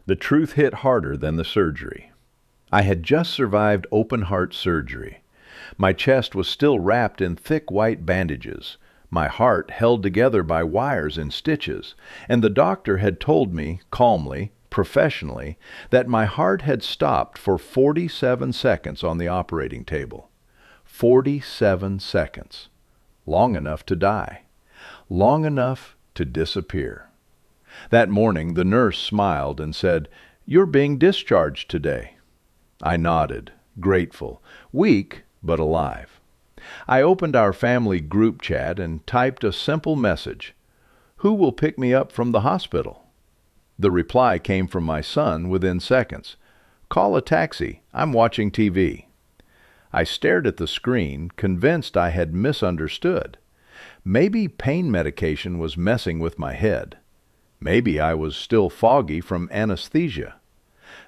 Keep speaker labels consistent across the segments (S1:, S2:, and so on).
S1: The truth hit harder than the surgery. I had just survived open-heart surgery. My chest was still wrapped in thick white bandages, my heart held together by wires and stitches, and the doctor had told me, calmly, professionally, that my heart had stopped for 47 seconds on the operating table. 47 seconds. Long enough to die. Long enough to disappear. That morning the nurse smiled and said, "You're being discharged today." I nodded, grateful, weak but alive. I opened our family group chat and typed a simple message: "Who will pick me up from the hospital?" The reply came from my son within seconds. "Call a taxi. I'm watching TV." I stared at the screen, convinced I had misunderstood. Maybe pain medication was messing with my head. Maybe I was still foggy from anesthesia.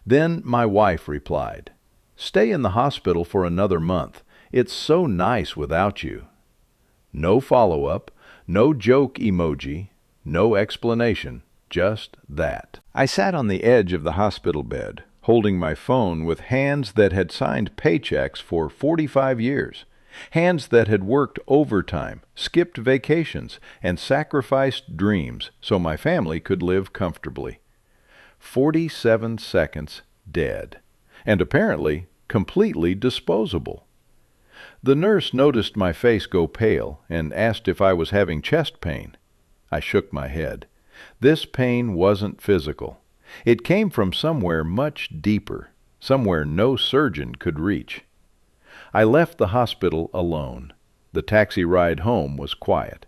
S1: Then my wife replied, "Stay in the hospital for another month. It's so nice without you." No follow-up, no joke emoji, no explanation, just that. I sat on the edge of the hospital bed, holding my phone with hands that had signed paychecks for 45 years, hands that had worked overtime, skipped vacations, and sacrificed dreams so my family could live comfortably. 47 seconds dead, and apparently completely disposable. The nurse noticed my face go pale and asked if I was having chest pain. I shook my head. This pain wasn't physical. It came from somewhere much deeper, somewhere no surgeon could reach. I left the hospital alone. The taxi ride home was quiet.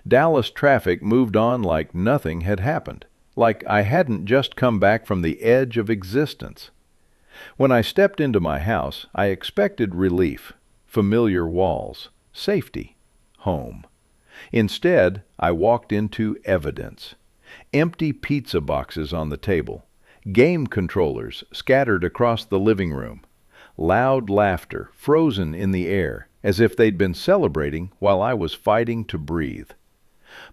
S1: Dallas traffic moved on like nothing had happened, like I hadn't just come back from the edge of existence. When I stepped into my house, I expected relief, familiar walls, safety, home. Instead, I walked into evidence. Empty pizza boxes on the table, game controllers scattered across the living room, loud laughter frozen in the air as if they'd been celebrating while I was fighting to breathe.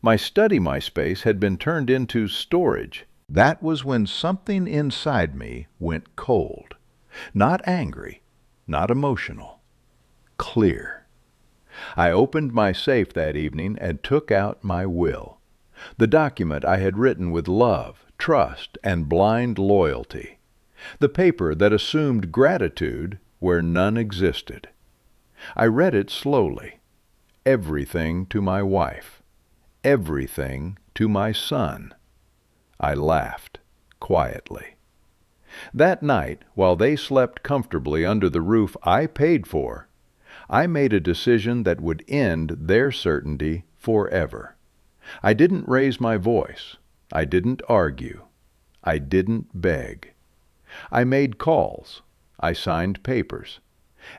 S1: My study space had been turned into storage. That was when something inside me went cold. Not angry, not emotional. Clear. I opened my safe that evening and took out my will. The document I had written with love, trust, and blind loyalty. The paper that assumed gratitude where none existed. I read it slowly. Everything to my wife. Everything to my son. I laughed, quietly. That night, while they slept comfortably under the roof I paid for, I made a decision that would end their certainty forever. I didn't raise my voice. I didn't argue. I didn't beg. I made calls. I signed papers.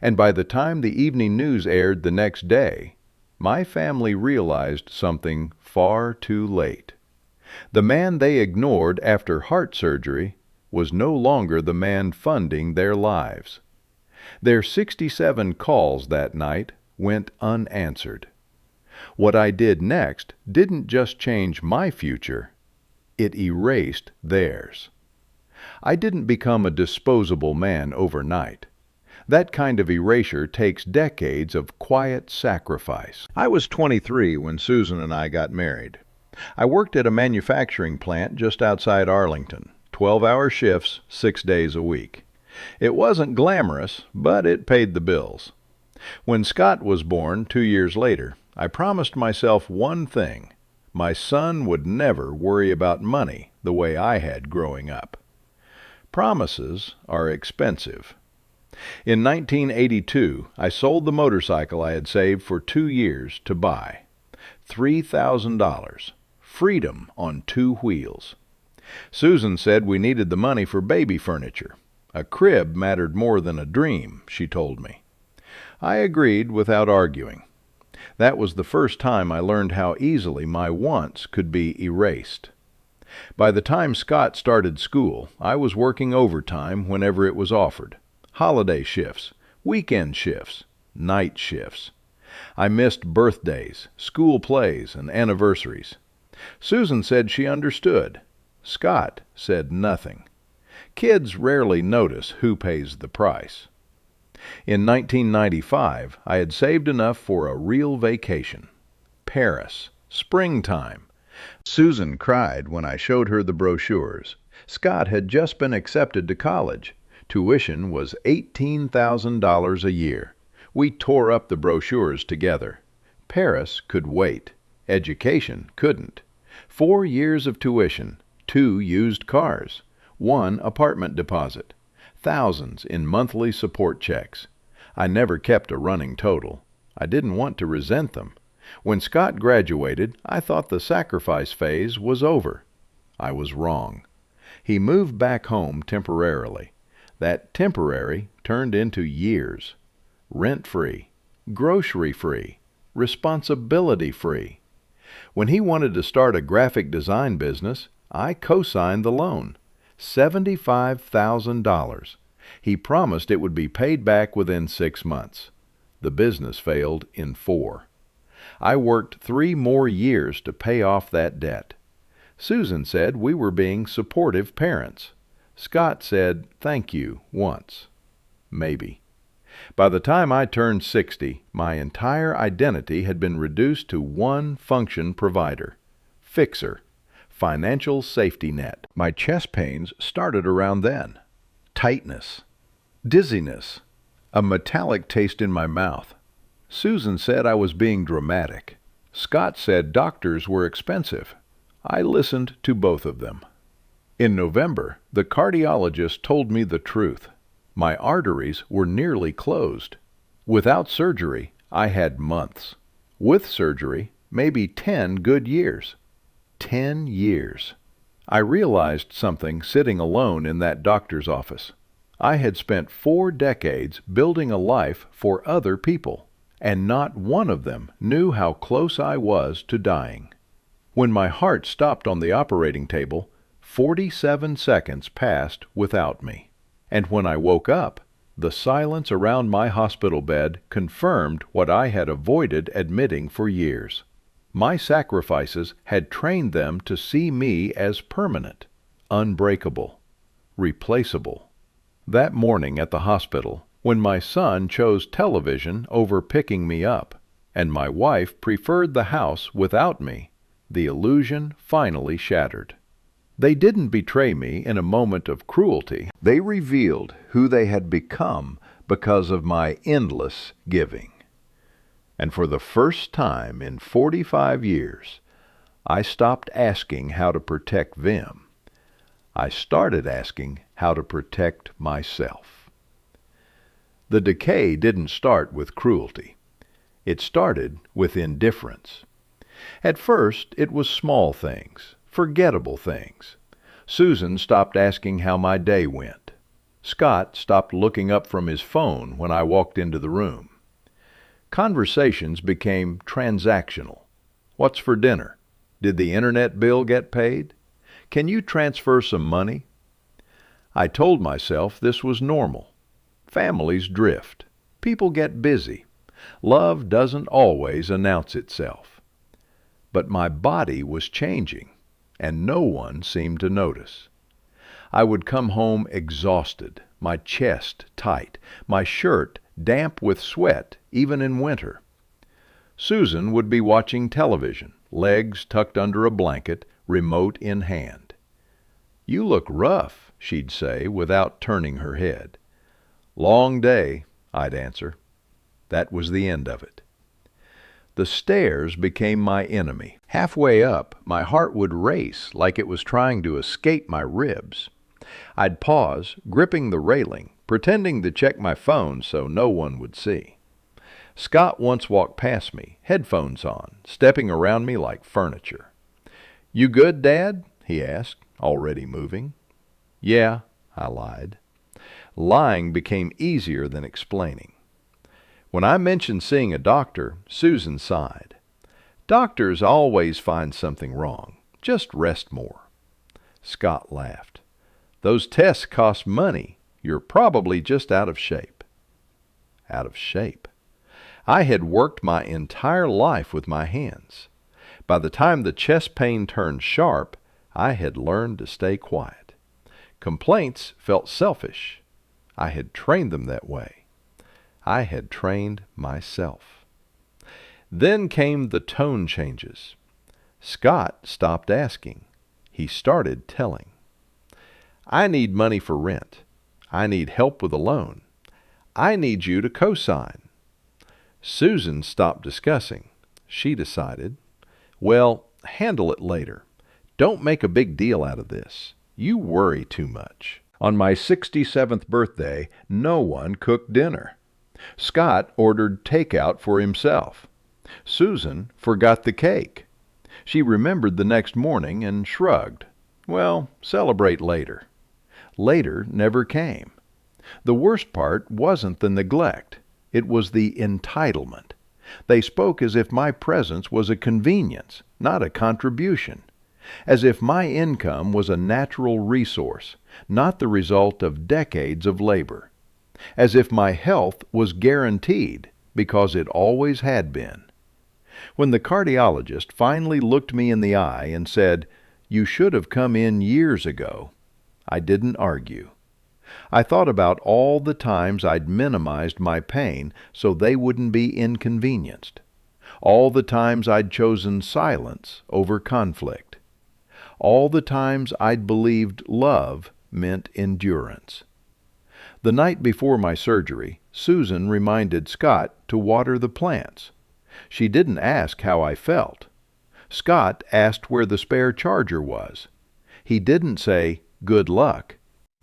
S1: And by the time the evening news aired the next day, my family realized something far too late. The man they ignored after heart surgery was no longer the man funding their lives. Their 67 calls that night went unanswered. What I did next didn't just change my future, it erased theirs. I didn't become a disposable man overnight. That kind of erasure takes decades of quiet sacrifice. I was 23 when Susan and I got married. I worked at a manufacturing plant just outside Arlington, 12-hour shifts, 6 days a week. It wasn't glamorous, but it paid the bills. When Scott was born 2 years later, I promised myself one thing. My son would never worry about money the way I had growing up. Promises are expensive. In 1982, I sold the motorcycle I had saved for 2 years to buy. $3,000. Freedom on 2 wheels. Susan said we needed the money for baby furniture. A crib mattered more than a dream, she told me. I agreed without arguing. That was the first time I learned how easily my wants could be erased. By the time Scott started school, I was working overtime whenever it was offered. Holiday shifts, weekend shifts, night shifts. I missed birthdays, school plays, and anniversaries. Susan said she understood. Scott said nothing. Kids rarely notice who pays the price. In 1995, I had saved enough for a real vacation. Paris, springtime. Susan cried when I showed her the brochures. Scott had just been accepted to college. Tuition was $18,000 a year. We tore up the brochures together. Paris could wait. Education couldn't. 4 years of tuition, 2 used cars, 1 apartment deposit, thousands in monthly support checks. I never kept a running total. I didn't want to resent them. When Scott graduated, I thought the sacrifice phase was over. I was wrong. He moved back home temporarily. That temporary turned into years. Rent-free, grocery-free, responsibility-free. When he wanted to start a graphic design business, I co-signed the loan. $75,000. He promised it would be paid back within 6 months. The business failed in 4. I worked 3 more years to pay off that debt. Susan said we were being supportive parents. Scott said thank you once. Maybe. By the time I turned 60, my entire identity had been reduced to one function provider: fixer, financial safety net. My chest pains started around then. Tightness, dizziness, a metallic taste in my mouth. Susan said I was being dramatic. Scott said doctors were expensive. I listened to both of them. In November, the cardiologist told me the truth. My arteries were nearly closed. Without surgery, I had months. With surgery, maybe 10 good years. 10 years. I realized something sitting alone in that doctor's office. I had spent 4 decades building a life for other people, and not one of them knew how close I was to dying. When my heart stopped on the operating table, 47 seconds passed without me. And when I woke up, the silence around my hospital bed confirmed what I had avoided admitting for years. My sacrifices had trained them to see me as permanent, unbreakable, replaceable. That morning at the hospital, when my son chose television over picking me up, and my wife preferred the house without me, the illusion finally shattered. They didn't betray me in a moment of cruelty. They revealed who they had become because of my endless giving. And for the first time in 45 years, I stopped asking how to protect them. I started asking how to protect myself. The decay didn't start with cruelty. It started with indifference. At first, it was small things, forgettable things. Susan stopped asking how my day went. Scott stopped looking up from his phone when I walked into the room. Conversations became transactional. What's for dinner? Did the internet bill get paid? Can you transfer some money? I told myself this was normal. Families drift. People get busy. Love doesn't always announce itself. But my body was changing, and no one seemed to notice. I would come home exhausted, my chest tight, my shirt damp with sweat, even in winter. Susan would be watching television, legs tucked under a blanket, remote in hand. "You look rough," she'd say without turning her head. "Long day," I'd answer. That was the end of it. The stairs became my enemy. Halfway up, my heart would race like it was trying to escape my ribs. I'd pause, gripping the railing, pretending to check my phone so no one would see. Scott once walked past me, headphones on, stepping around me like furniture. "You good, Dad?" he asked, already moving. "Yeah," I lied. Lying became easier than explaining. When I mentioned seeing a doctor, Susan sighed. "Doctors always find something wrong. Just rest more." Scott laughed. "Those tests cost money. You're probably just out of shape." Out of shape. I had worked my entire life with my hands. By the time the chest pain turned sharp, I had learned to stay quiet. Complaints felt selfish. I had trained them that way. I had trained myself. Then came the tone changes. Scott stopped asking. He started telling. I need money for rent. I need help with a loan. I need you to co-sign. Susan stopped discussing. She decided, well, handle it later. Don't make a big deal out of this. You worry too much. On my 67th birthday, no one cooked dinner. Scott ordered takeout for himself. Susan forgot the cake. She remembered the next morning and shrugged. Well, celebrate later. Later never came. The worst part wasn't the neglect. It was the entitlement. They spoke as if my presence was a convenience, not a contribution. As if my income was a natural resource, not the result of decades of labor. As if my health was guaranteed, because it always had been. When the cardiologist finally looked me in the eye and said, "You should have come in years ago," I didn't argue. I thought about all the times I'd minimized my pain so they wouldn't be inconvenienced. All the times I'd chosen silence over conflict. All the times I'd believed love meant endurance. The night before my surgery, Susan reminded Scott to water the plants. She didn't ask how I felt. Scott asked where the spare charger was. He didn't say, "Good luck."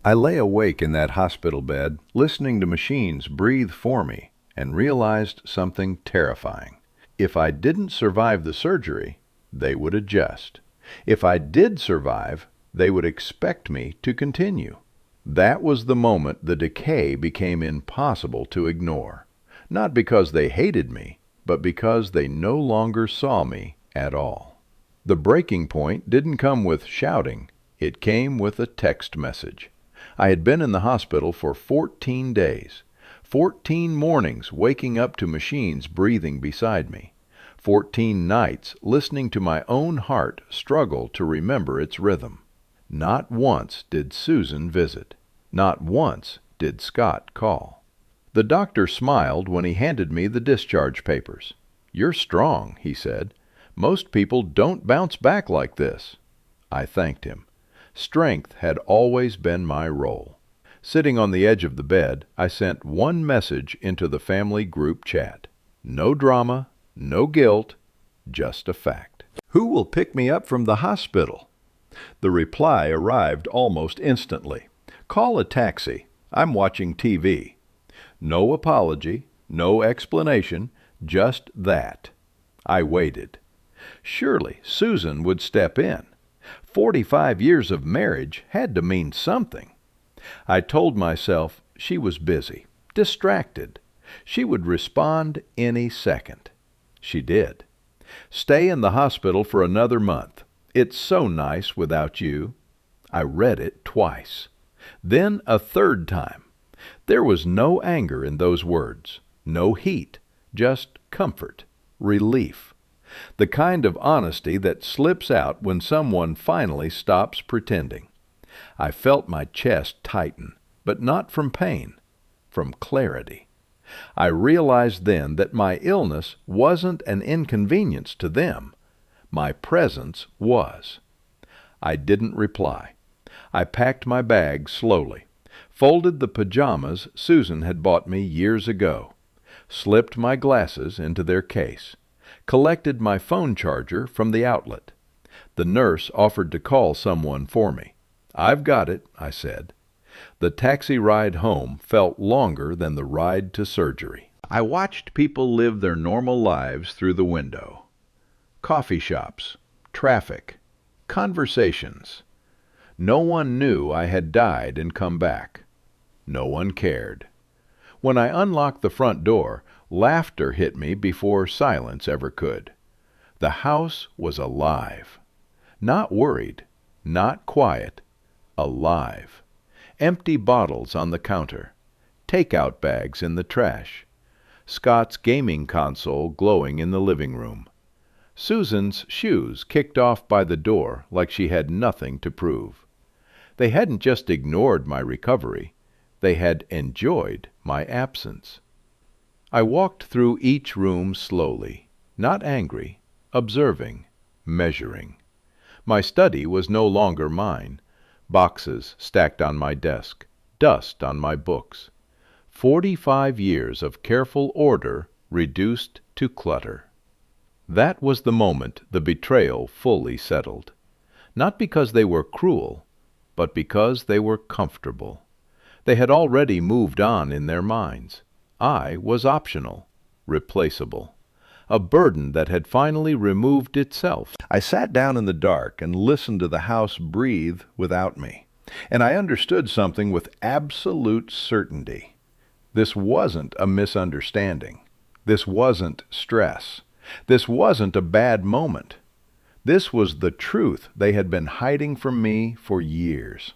S1: I lay awake in that hospital bed, listening to machines breathe for me, and realized something terrifying. If I didn't survive the surgery, they would adjust. If I did survive, they would expect me to continue. That was the moment the decay became impossible to ignore. Not because they hated me, but because they no longer saw me at all. The breaking point didn't come with shouting. It came with a text message. I had been in the hospital for 14 days. 14 mornings waking up to machines breathing beside me. 14 nights listening to my own heart struggle to remember its rhythm. Not once did Susan visit. Not once did Scott call. The doctor smiled when he handed me the discharge papers. "You're strong," he said. "Most people don't bounce back like this." I thanked him. Strength had always been my role. Sitting on the edge of the bed, I sent one message into the family group chat. No drama, no guilt, just a fact. "Who will pick me up from the hospital?" The reply arrived almost instantly. "Call a taxi. I'm watching TV." No apology, no explanation, just that. I waited. Surely Susan would step in. 45 years of marriage had to mean something. I told myself she was busy, distracted. She would respond any second. She did. "Stay in the hospital for another month. It's so nice without you." I read it twice. Then a third time. There was no anger in those words, no heat, just comfort, relief. The kind of honesty that slips out when someone finally stops pretending. I felt my chest tighten, but not from pain, from clarity. I realized then that my illness wasn't an inconvenience to them. My presence was. I didn't reply. I packed my bag slowly, folded the pajamas Susan had bought me years ago, slipped my glasses into their case, collected my phone charger from the outlet. The nurse offered to call someone for me. "I've got it," I said. The taxi ride home felt longer than the ride to surgery. I watched people live their normal lives through the window. Coffee shops, traffic, conversations. No one knew I had died and come back. No one cared. When I unlocked the front door, laughter hit me before silence ever could. The house was alive. Not worried, not quiet, alive. Empty bottles on the counter, takeout bags in the trash, Scott's gaming console glowing in the living room. Susan's shoes kicked off by the door like she had nothing to prove. They hadn't just ignored my recovery, they had enjoyed my absence. I walked through each room slowly, not angry, observing, measuring. My study was no longer mine. Boxes stacked on my desk, dust on my books. 45 years of careful order reduced to clutter. That was the moment the betrayal fully settled. Not because they were cruel, but because they were comfortable. They had already moved on in their minds. I was optional, replaceable. A burden that had finally removed itself. I sat down in the dark and listened to the house breathe without me, and I understood something with absolute certainty. This wasn't a misunderstanding. This wasn't stress. This wasn't a bad moment. This was the truth they had been hiding from me for years.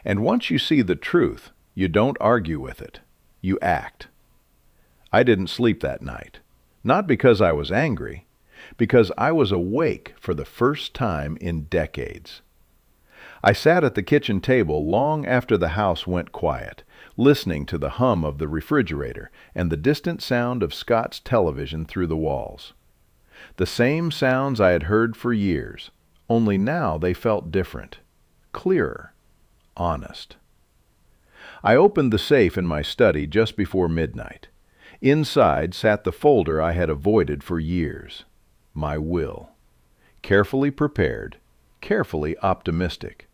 S1: And once you see the truth, you don't argue with it. You act. I didn't sleep that night. Not because I was angry, because I was awake for the first time in decades. I sat at the kitchen table long after the house went quiet, listening to the hum of the refrigerator and the distant sound of Scott's television through the walls. The same sounds I had heard for years, only now they felt different, clearer, honest. I opened the safe in my study just before midnight. Inside sat the folder I had avoided for years, my will. Carefully prepared, carefully optimistic.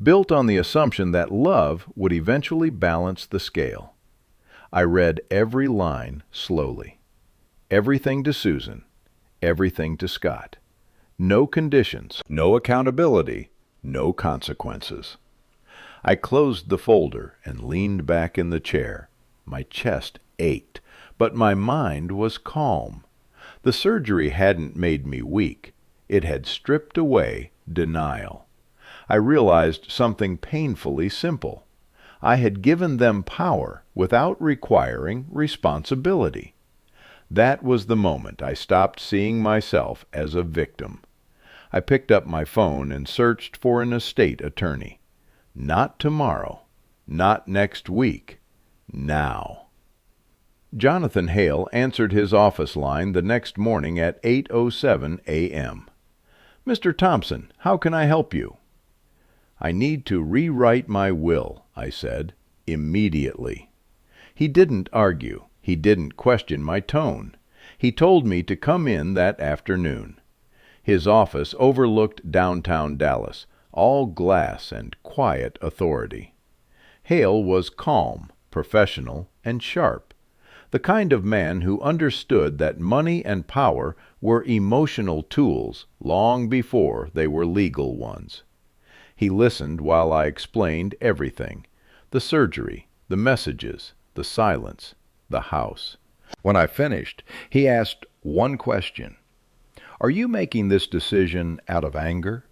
S1: Built on the assumption that love would eventually balance the scale. I read every line slowly. Everything to Susan, everything to Scott. No conditions, no accountability, no consequences. I closed the folder and leaned back in the chair. My chest ached, but my mind was calm. The surgery hadn't made me weak. It had stripped away denial. I realized something painfully simple. I had given them power without requiring responsibility. That was the moment I stopped seeing myself as a victim. I picked up my phone and searched for an estate attorney. Not tomorrow, not next week, now. Jonathan Hale answered his office line the next morning at 8:07 a.m. "Mr. Thompson, how can I help you?" "I need to rewrite my will," I said, immediately. He didn't argue. He didn't question my tone. He told me to come in that afternoon. His office overlooked downtown Dallas, all glass and quiet authority. Hale was calm, professional, and sharp. The kind of man who understood that money and power were emotional tools long before they were legal ones. He listened while I explained everything: the surgery, the messages, the silence, the house. When I finished, he asked one question: "Are you making this decision out of anger?"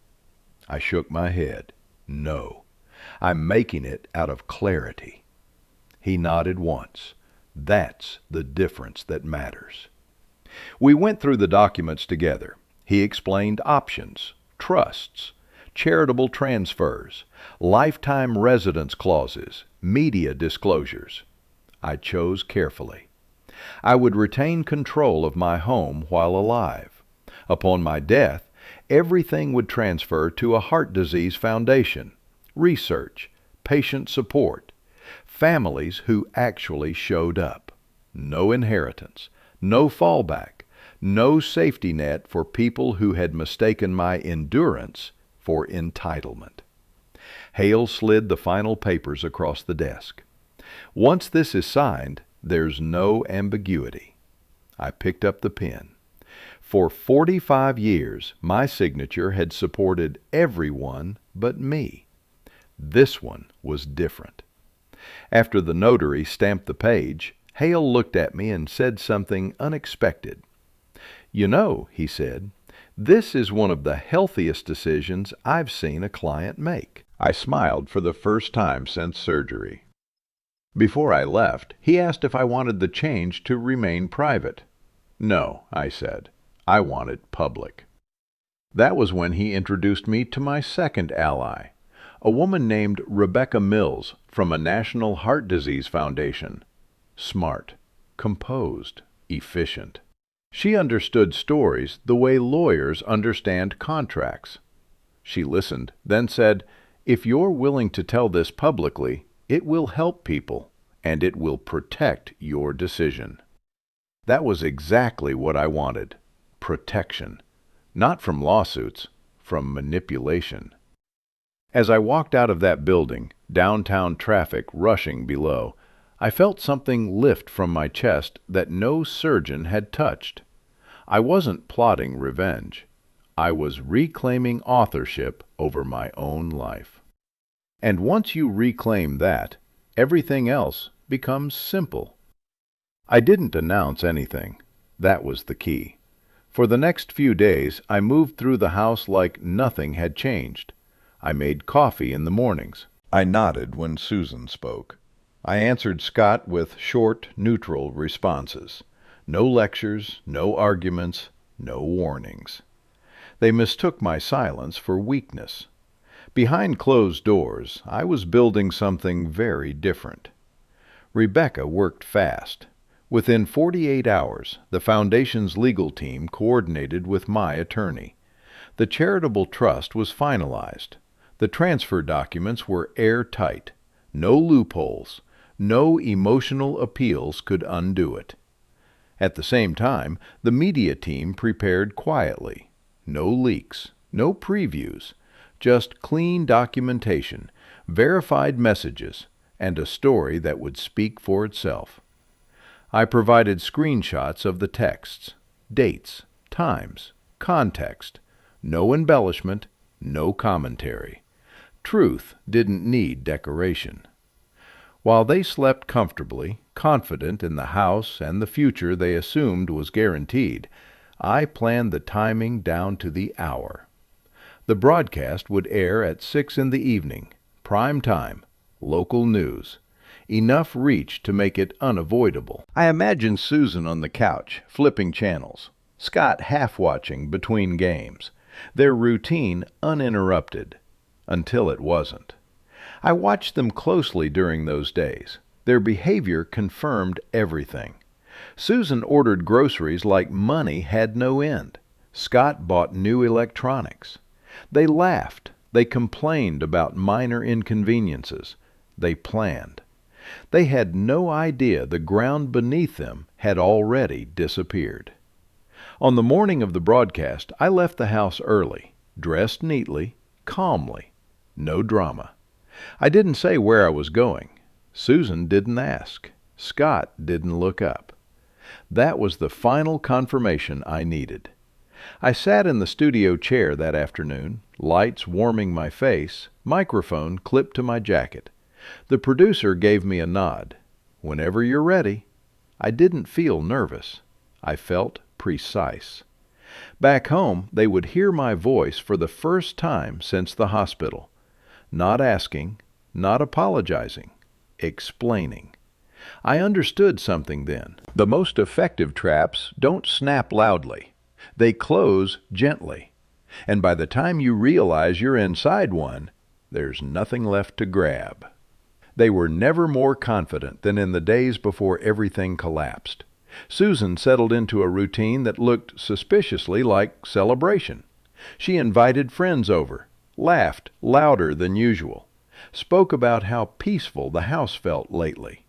S1: I shook my head. "No, I'm making it out of clarity." He nodded once. "That's the difference that matters." We went through the documents together. He explained options, trusts, charitable transfers, lifetime residence clauses, media disclosures. I chose carefully. I would retain control of my home while alive. Upon my death, everything would transfer to a heart disease foundation, research, patient support, families who actually showed up. No inheritance, no fallback, no safety net for people who had mistaken my endurance for entitlement. Hale slid the final papers across the desk. "Once this is signed, there's no ambiguity." I picked up the pen. For 45 years, my signature had supported everyone but me. This one was different. After the notary stamped the page, Hale looked at me and said something unexpected. "You know," he said, "this is one of the healthiest decisions I've seen a client make." I smiled for the first time since surgery. Before I left, he asked if I wanted the change to remain private. "No," I said. "I want it public." That was when he introduced me to my second ally, A woman named Rebecca Mills from a National Heart Disease Foundation. Smart, composed, efficient. She understood stories the way lawyers understand contracts. She listened, then said, "If you're willing to tell this publicly, it will help people, and it will protect your decision." That was exactly what I wanted. Protection. Not from lawsuits, from manipulation. As I walked out of that building, downtown traffic rushing below, I felt something lift from my chest that no surgeon had touched. I wasn't plotting revenge. I was reclaiming authorship over my own life. And once you reclaim that, everything else becomes simple. I didn't announce anything. That was the key. For the next few days, I moved through the house like nothing had changed. I made coffee in the mornings. I nodded when Susan spoke. I answered Scott with short, neutral responses. No lectures, no arguments, no warnings. They mistook my silence for weakness. Behind closed doors, I was building something very different. Rebecca worked fast. Within 48 hours, the Foundation's legal team coordinated with my attorney. The charitable trust was finalized. The transfer documents were airtight. No loopholes. No emotional appeals could undo it. At the same time, the media team prepared quietly. No leaks, no previews, just clean documentation, verified messages, and a story that would speak for itself. I provided screenshots of the texts, dates, times, context, no embellishment, no commentary. Truth didn't need decoration. While they slept comfortably, confident in the house and the future they assumed was guaranteed, I planned the timing down to the hour. The broadcast would air at 6 in the evening, prime time, local news. Enough reach to make it unavoidable. I imagined Susan on the couch, flipping channels, Scott half-watching between games, their routine uninterrupted, until it wasn't. I watched them closely during those days. Their behavior confirmed everything. Susan ordered groceries like money had no end. Scott bought new electronics. They laughed. They complained about minor inconveniences. They planned. They had no idea the ground beneath them had already disappeared. On the morning of the broadcast, I left the house early, dressed neatly, calmly. No drama. I didn't say where I was going. Susan didn't ask. Scott didn't look up. That was the final confirmation I needed. I sat in the studio chair that afternoon, lights warming my face, microphone clipped to my jacket. The producer gave me a nod. "Whenever you're ready." I didn't feel nervous. I felt precise. Back home, they would hear my voice for the first time since the hospital. Not asking, not apologizing, explaining. I understood something then. The most effective traps don't snap loudly. They close gently. And by the time you realize you're inside one, there's nothing left to grab. They were never more confident than in the days before everything collapsed. Susan settled into a routine that looked suspiciously like celebration. She invited friends over, laughed louder than usual, spoke about how peaceful the house felt lately.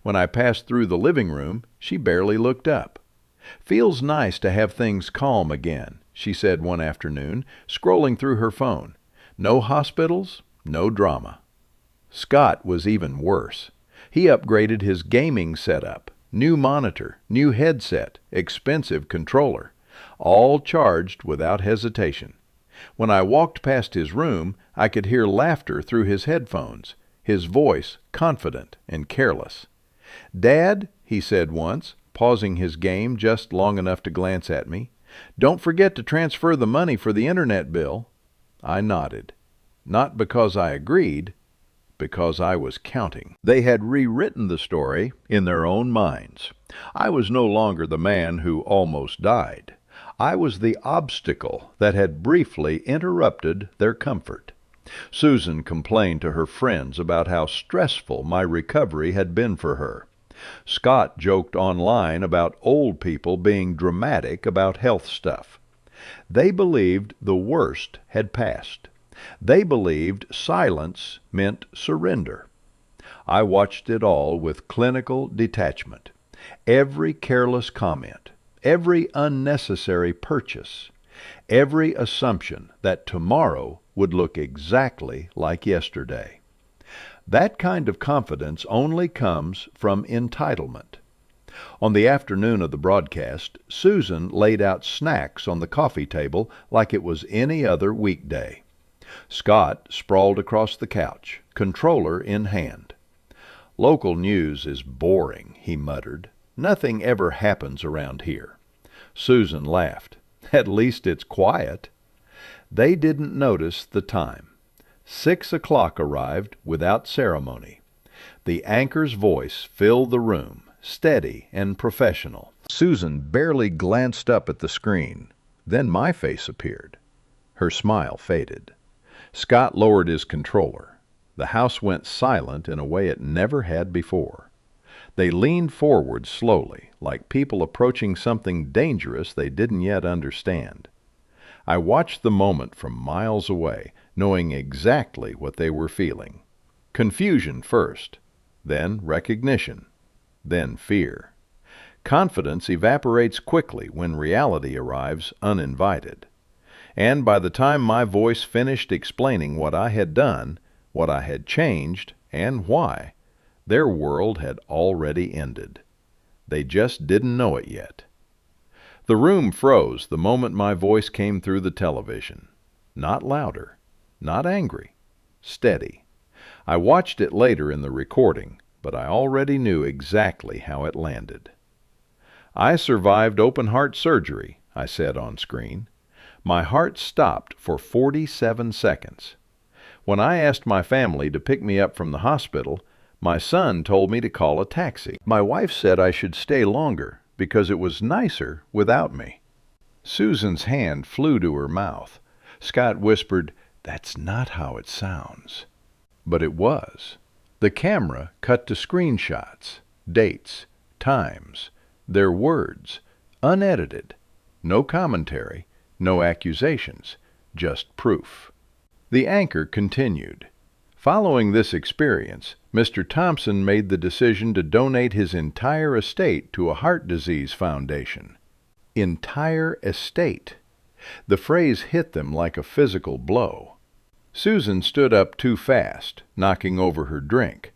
S1: When I passed through the living room, she barely looked up. "Feels nice to have things calm again," she said one afternoon, scrolling through her phone. "No hospitals, no drama." Scott was even worse. He upgraded his gaming setup, new monitor, new headset, expensive controller, all charged without hesitation. When I walked past his room, I could hear laughter through his headphones, his voice confident and careless. "Dad," he said once, pausing his game just long enough to glance at me, "don't forget to transfer the money for the internet bill." I nodded. Not because I agreed, because I was counting. They had rewritten the story in their own minds. I was no longer the man who almost died. I was the obstacle that had briefly interrupted their comfort. Susan complained to her friends about how stressful my recovery had been for her. Scott joked online about old people being dramatic about health stuff. They believed the worst had passed. They believed silence meant surrender. I watched it all with clinical detachment. Every careless comment, every unnecessary purchase, every assumption that tomorrow would look exactly like yesterday. That kind of confidence only comes from entitlement. On the afternoon of the broadcast, Susan laid out snacks on the coffee table like it was any other weekday. Scott sprawled across the couch, controller in hand. "Local news is boring," he muttered. "Nothing ever happens around here." Susan laughed. "At least it's quiet." They didn't notice the time. 6 o'clock arrived without ceremony. The anchor's voice filled the room, steady and professional. Susan barely glanced up at the screen. Then my face appeared. Her smile faded. Scott lowered his controller. The house went silent in a way it never had before. They leaned forward slowly, like people approaching something dangerous they didn't yet understand. I watched the moment from miles away, knowing exactly what they were feeling. Confusion first, then recognition, then fear. Confidence evaporates quickly when reality arrives uninvited. And by the time my voice finished explaining what I had done, what I had changed, and why, their world had already ended. They just didn't know it yet. The room froze the moment my voice came through the television. Not louder, not angry, steady. I watched it later in the recording, but I already knew exactly how it landed. "I survived open-heart surgery," I said on screen. My heart stopped for 47 seconds. When I asked my family to pick me up from the hospital, my son told me to call a taxi. My wife said I should stay longer because it was nicer without me. Susan's hand flew to her mouth. Scott whispered, "That's not how it sounds." But it was. The camera cut to screenshots, dates, times, their words, unedited. No commentary, no accusations, just proof. The anchor continued. Following this experience, Mr. Thompson made the decision to donate his entire estate to a heart disease foundation. Entire estate. The phrase hit them like a physical blow. Susan stood up too fast, knocking over her drink.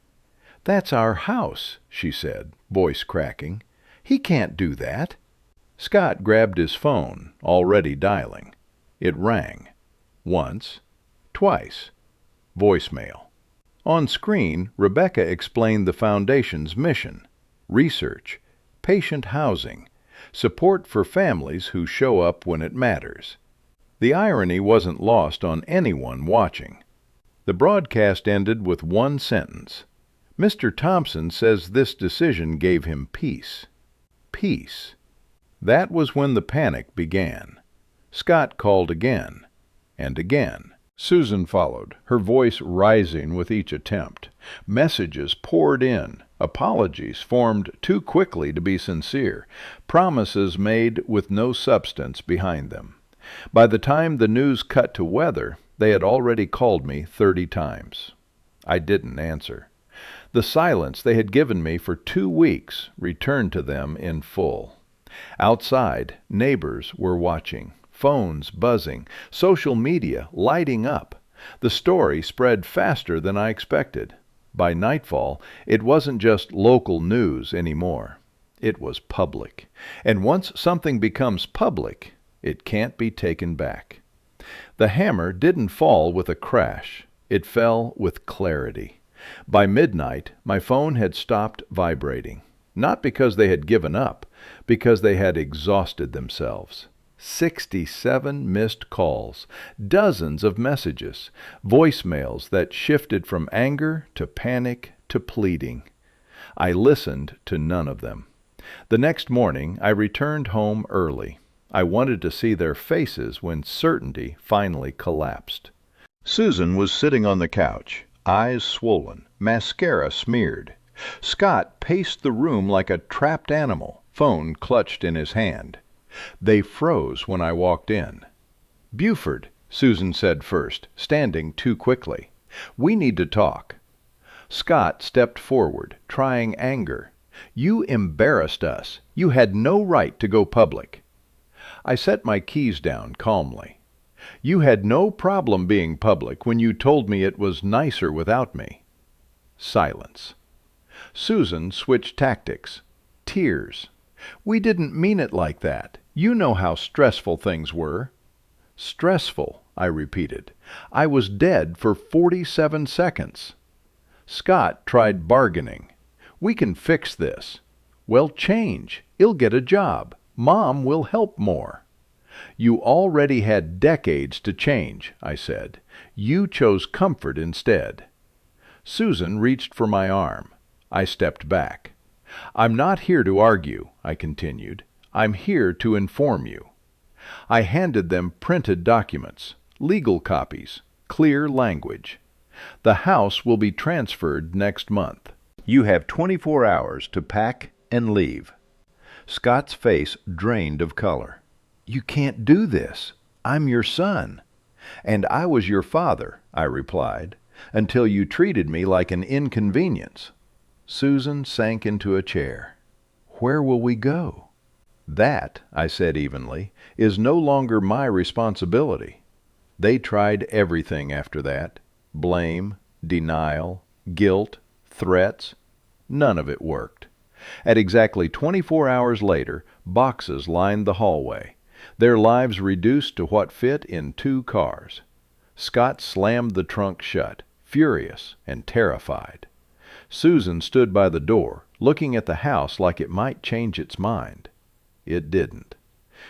S1: "That's our house," she said, voice cracking. "He can't do that." Scott grabbed his phone, already dialing. It rang. Once. Twice. Voicemail. On screen, Rebecca explained the Foundation's mission: research, patient housing, support for families who show up when it matters. The irony wasn't lost on anyone watching. The broadcast ended with one sentence. "Mr. Thompson says this decision gave him peace." Peace. That was when the panic began. Scott called again, and again. Susan followed, her voice rising with each attempt. Messages poured in, apologies formed too quickly to be sincere, promises made with no substance behind them. By the time the news cut to weather, they had already called me 30 times. I didn't answer. The silence they had given me for 2 weeks returned to them in full. Outside, neighbors were watching. Phones buzzing, social media lighting up. The story spread faster than I expected. By nightfall, it wasn't just local news anymore. It was public. And once something becomes public, it can't be taken back. The hammer didn't fall with a crash. It fell with clarity. By midnight, my phone had stopped vibrating. Not because they had given up, because they had exhausted themselves. 67 missed calls, dozens of messages, voicemails that shifted from anger to panic to pleading. I listened to none of them. The next morning, I returned home early. I wanted to see their faces when certainty finally collapsed. Susan was sitting on the couch, eyes swollen, mascara smeared. Scott paced the room like a trapped animal, phone clutched in his hand. They froze when I walked in. "Buford," Susan said first, standing too quickly. "We need to talk." Scott stepped forward, trying anger. "You embarrassed us. You had no right to go public." I set my keys down calmly. "You had no problem being public when you told me it was nicer without me." Silence. Susan switched tactics. Tears. "We didn't mean it like that. You know how stressful things were." "Stressful," I repeated. "I was dead for 47 seconds." Scott tried bargaining. "We can fix this." "Well, change. You'll get a job. Mom will help more." "You already had decades to change," I said. "You chose comfort instead." Susan reached for my arm. I stepped back. "I'm not here to argue," I continued. "I'm here to inform you." I handed them printed documents, legal copies, clear language. "The house will be transferred next month. You have 24 hours to pack and leave." Scott's face drained of color. "You can't do this. I'm your son." "And I was your father," I replied, "until you treated me like an inconvenience." Susan sank into a chair. "Where will we go?" "That," I said evenly, "is no longer my responsibility." They tried everything after that. Blame, denial, guilt, threats. None of it worked. At exactly 24 hours later, boxes lined the hallway, their lives reduced to what fit in 2 cars. Scott slammed the trunk shut, furious and terrified. Susan stood by the door, looking at the house like it might change its mind. It didn't.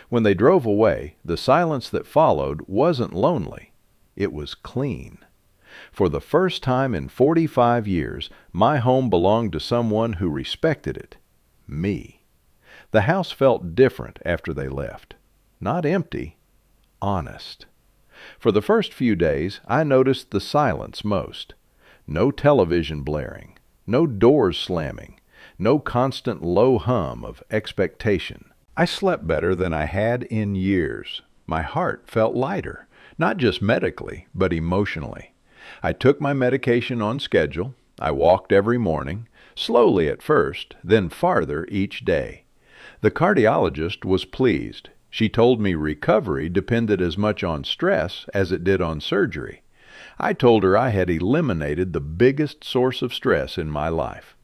S1: When they drove away, the silence that followed wasn't lonely. It was clean. For the first time in 45 years, my home belonged to someone who respected it. Me. The house felt different after they left. Not empty. Honest. For the first few days, I noticed the silence most. No television blaring. No doors slamming. No constant low hum of expectation. I slept better than I had in years. My heart felt lighter, not just medically, but emotionally. I took my medication on schedule. I walked every morning, slowly at first, then farther each day. The cardiologist was pleased. She told me recovery depended as much on stress as it did on surgery. I told her I had eliminated the biggest source of stress in my life.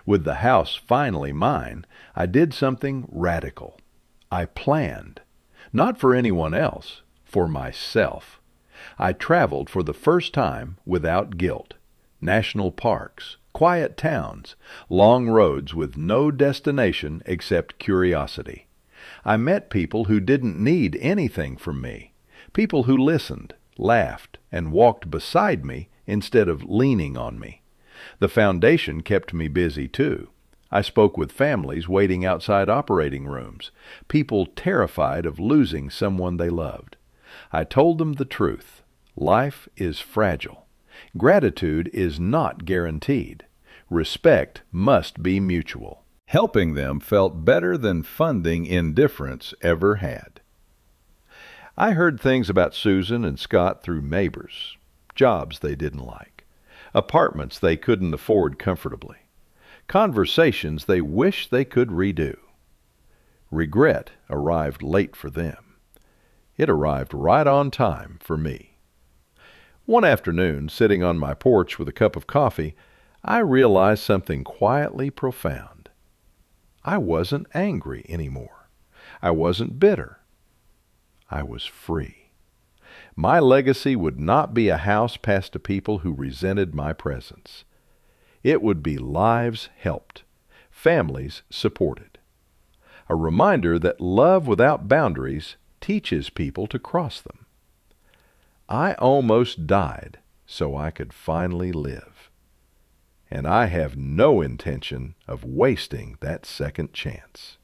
S1: With the house finally mine, I did something radical. I planned. Not for anyone else, for myself. I traveled for the first time without guilt. National parks, quiet towns, long roads with no destination except curiosity. I met people who didn't need anything from me. People who listened, laughed, and walked beside me instead of leaning on me. The foundation kept me busy too. I spoke with families waiting outside operating rooms, people terrified of losing someone they loved. I told them the truth. Life is fragile. Gratitude is not guaranteed. Respect must be mutual. Helping them felt better than funding indifference ever had. I heard things about Susan and Scott through neighbors, jobs they didn't like, apartments they couldn't afford comfortably, conversations they wished they could redo. Regret arrived late for them. It arrived right on time for me. One afternoon, sitting on my porch with a cup of coffee, I realized something quietly profound. I wasn't angry anymore. I wasn't bitter. I was free. My legacy would not be a house passed to people who resented my presence. It would be lives helped, families supported. A reminder that love without boundaries teaches people to cross them. I almost died so I could finally live. And I have no intention of wasting that second chance.